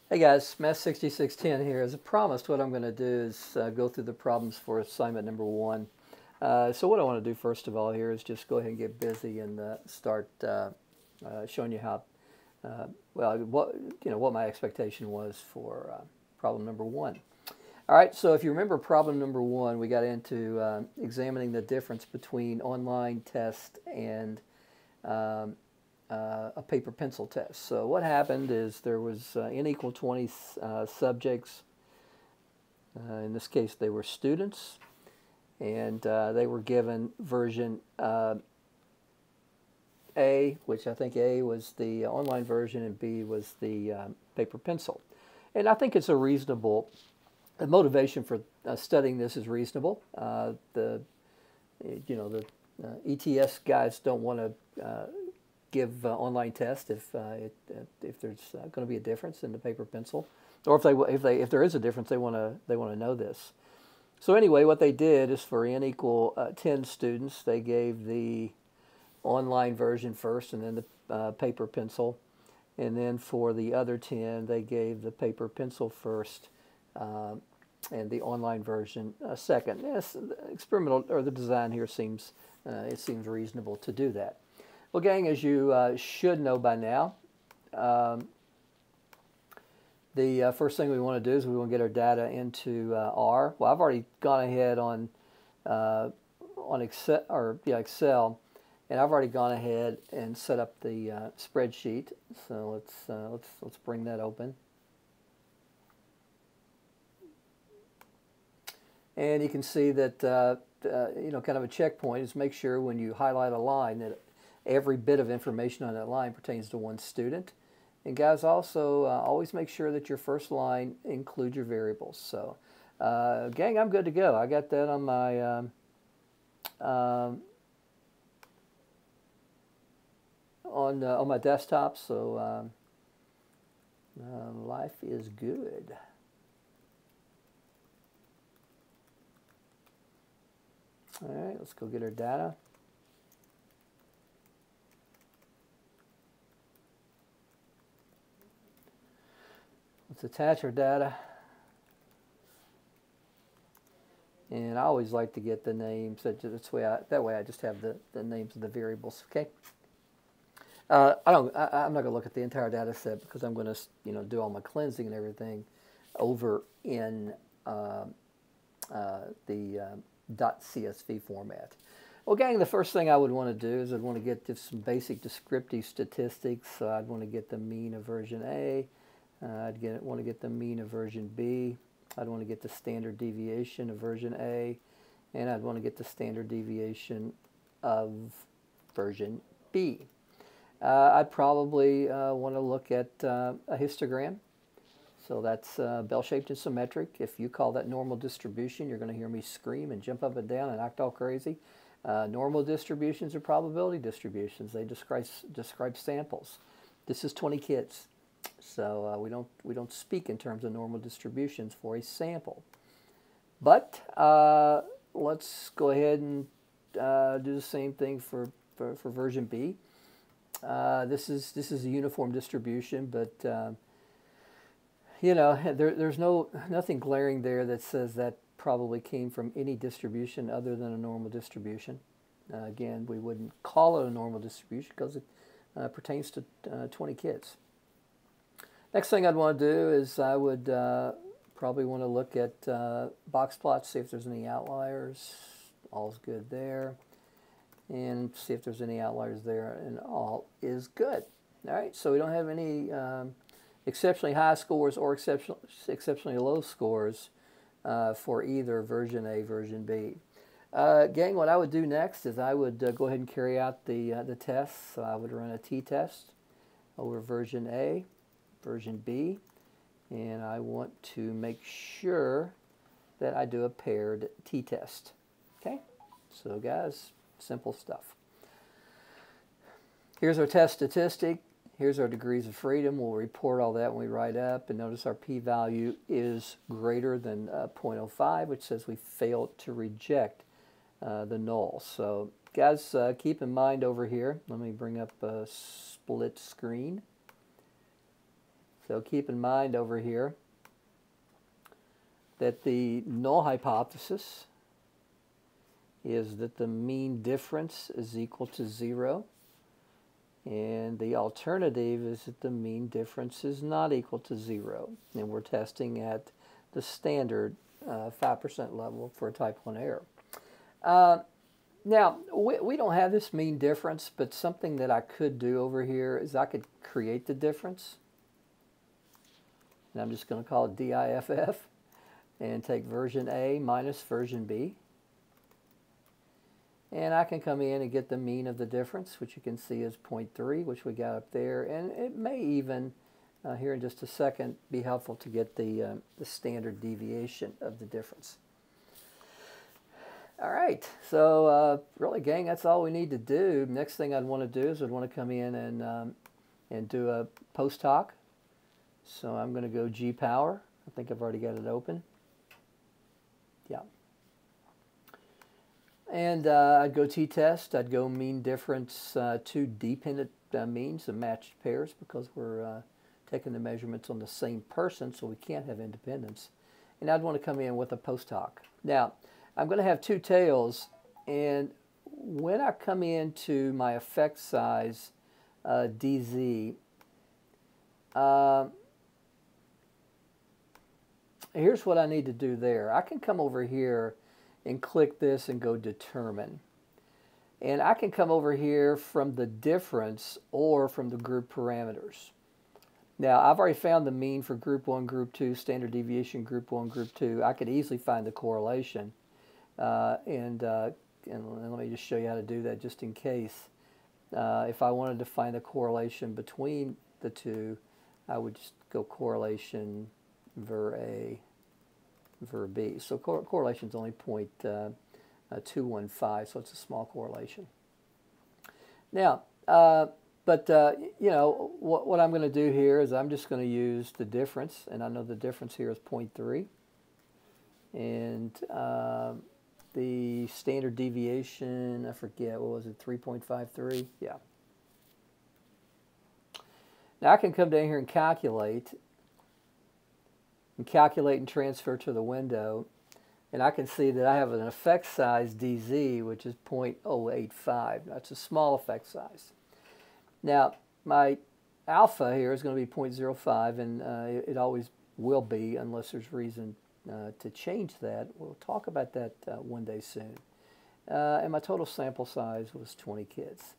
Hey guys, Math 6610 here. As I promised, what I'm going to do is go through the problems for assignment number one. So what I want to do first of all here is just go ahead and get busy and start showing you how, well, what my expectation was for problem number one. All right, so if you remember problem number one, we got into examining the difference between online test and um, a paper pencil test. So what happened is there was n equal 20 subjects. In this case, they were students, and they were given version A, which I think A was the online version and B was the paper pencil. And I think it's a reasonable the motivation for studying this is reasonable. The ETS guys don't want to give online tests if there's going to be a difference in the paper pencil, or if there is a difference, they want to know this. So anyway, what they did is for n equal 10 students, they gave the online version first, and then the paper pencil, and then for the other 10, they gave the paper pencil first. And the online version second. Yes, the experimental or the design here seems reasonable to do that. Well, gang, as you should know by now, the first thing we want to do is we want to get our data into R. Well, I've already gone ahead on Excel, and I've already gone ahead and set up the spreadsheet. So let's bring that open. And you can see that, kind of a checkpoint is make sure when you highlight a line that every bit of information on that line pertains to one student. And guys, also always make sure that your first line includes your variables. So, gang, I'm good to go. I got that on my desktop. So life is good. All right, let's go get our data. Let's attach our data. And I always like to get the names. That way I just have the names of the variables. Okay. I'm not going to look at the entire data set because I'm going to do all my cleansing and everything over in the .csv format. Well, gang, the first thing I would want to do is I'd want to get just some basic descriptive statistics. So I'd want to get the mean of version A. Want to get the mean of version B. I'd want to get the standard deviation of version A. And I'd want to get the standard deviation of version B. I'd probably want to look at a histogram. So that's bell-shaped and symmetric. If you call that normal distribution, you're going to hear me scream and jump up and down and act all crazy. Normal distributions are probability distributions. They describe samples. This is 20 kids, so we don't speak in terms of normal distributions for a sample. But let's go ahead and do the same thing for version B. This is a uniform distribution, but there's nothing glaring there that says that probably came from any distribution other than a normal distribution. Again, we wouldn't call it a normal distribution because it pertains to 20 kids. Next thing I'd want to do is I would probably want to look at box plots, see if there's any outliers. All's good there. And see if there's any outliers there, and all is good. All right, so we don't have any exceptionally high scores or exceptionally low scores for either version A, version B. Gang, what I would do next is I would go ahead and carry out the tests. So I would run a t-test over version A, version B, and I want to make sure that I do a paired t-test. Okay, so guys, simple stuff. Here's our test statistic. Here's our degrees of freedom. We'll report all that when we write up. And notice our p-value is greater than 0.05, which says we failed to reject the null. So guys, keep in mind over here, let me bring up a split screen. So keep in mind over here that the null hypothesis is that the mean difference is equal to 0. And the alternative is that the mean difference is not equal to 0. And we're testing at the standard 5% level for type 1 error. Now, we don't have this mean difference, but something that I could do over here is I could create the difference. And I'm just going to call it DIFF and take version A minus version B. And I can come in and get the mean of the difference, which you can see is 0.3, which we got up there. And it may even, here in just a second, be helpful to get the standard deviation of the difference. All right, so really, gang, that's all we need to do. Next thing I'd want to do is I'd want to come in and do a post hoc. So I'm going to go G-power. I think I've already got it open. Yeah. And I'd go t-test. I'd go mean difference, two dependent means of matched pairs, because we're taking the measurements on the same person, so we can't have independence. And I'd want to come in with a post hoc. Now, I'm going to have two tails, and when I come into my effect size, DZ, here's what I need to do there. I can come over here and click this and go determine. And I can come over here from the difference or from the group parameters. Now, I've already found the mean for group 1, group 2, standard deviation, group 1, group 2. I could easily find the correlation. And let me just show you how to do that just in case. If I wanted to find the correlation between the two, I would just go correlation ver A, ver B. So correlation is only 0.215, so it's a small correlation. Now, you know, what I'm going to do here is I'm just going to use the difference, and I know the difference here is 0.3. And the standard deviation, I forget, what was it, 3.53? Yeah. Now I can come down here and calculate and transfer to the window, and I can see that I have an effect size DZ, which is 0.085. That's a small effect size. Now, my alpha here is going to be 0.05, and it always will be unless there's reason to change that. We'll talk about that one day soon. And my total sample size was 20 kids.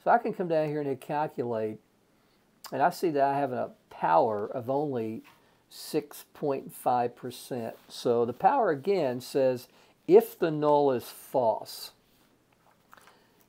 So I can come down here and hit calculate, and I see that I have a power of only 6.5%. So the power again says if the null is false,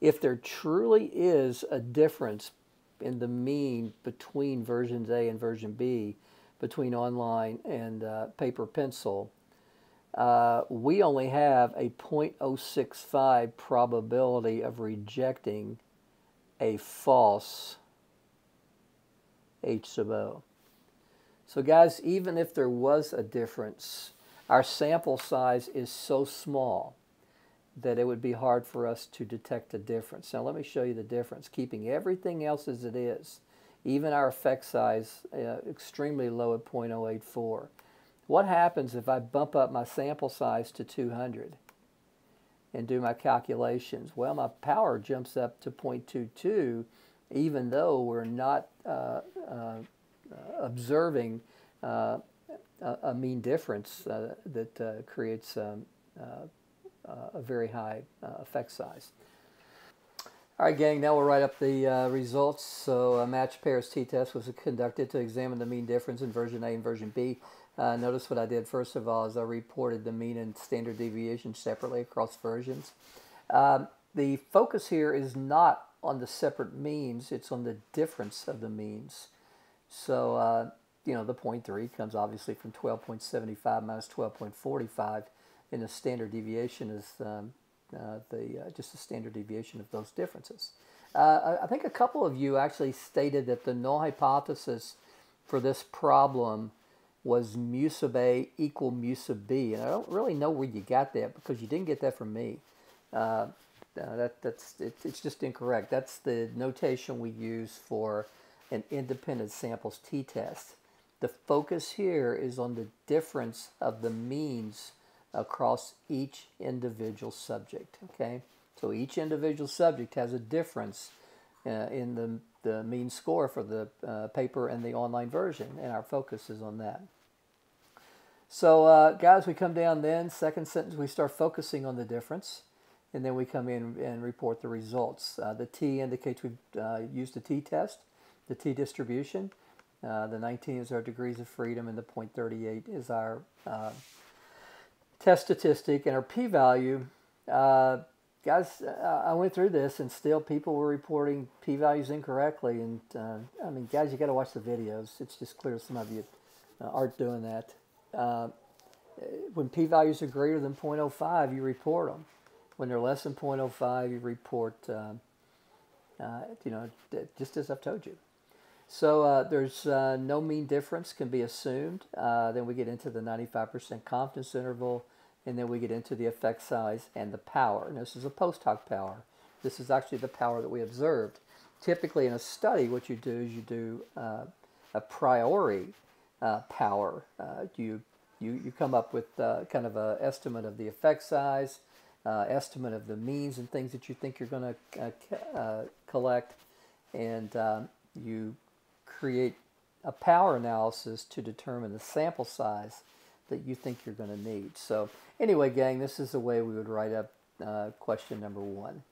if there truly is a difference in the mean between versions A and version B, between online and paper pencil, we only have a 0.065 probability of rejecting a false H sub O. So guys, even if there was a difference, our sample size is so small that it would be hard for us to detect a difference. Now let me show you the difference. Keeping everything else as it is, even our effect size extremely low at 0.084. What happens if I bump up my sample size to 200 and do my calculations? Well, my power jumps up to 0.22, even though we're not observing a mean difference that creates a very high effect size. All right, gang, now we'll write up the results. So a matched pairs t-test was conducted to examine the mean difference in version A and version B. Notice what I did first of all is I reported the mean and standard deviation separately across versions. The focus here is not on the separate means, it's on the difference of the means. So, you know, the 0.3 comes obviously from 12.75 minus 12.45, and the standard deviation is just the standard deviation of those differences. I think a couple of you actually stated that the null hypothesis for this problem was mu sub A equal mu sub B, and I don't really know where you got that because you didn't get that from me. It's just incorrect. That's the notation we use for an independent samples t-test. The focus here is on the difference of the means across each individual subject, okay? So each individual subject has a difference in the mean score for the paper and the online version, and our focus is on that. So guys, we come down then, second sentence, we start focusing on the difference, and then we come in and report the results. The T indicates we've used the t-test, the t-distribution. The 19 is our degrees of freedom, and the 0.38 is our test statistic, and our p-value. Guys, I went through this, and still people were reporting p-values incorrectly. And I mean, guys, you got to watch the videos. It's just clear some of you aren't doing that. When p-values are greater than 0.05, you report them. When they're less than 0.05, you report, just as I've told you. So there's no mean difference can be assumed. Then we get into the 95% confidence interval, and then we get into the effect size and the power. And this is a post hoc power. This is actually the power that we observed. Typically in a study, what you do is you do a priori power. You come up with kind of an estimate of the effect size, estimate of the means and things that you think you're going to collect, and you create a power analysis to determine the sample size that you think you're going to need. So anyway, gang, this is the way we would write up question number 1.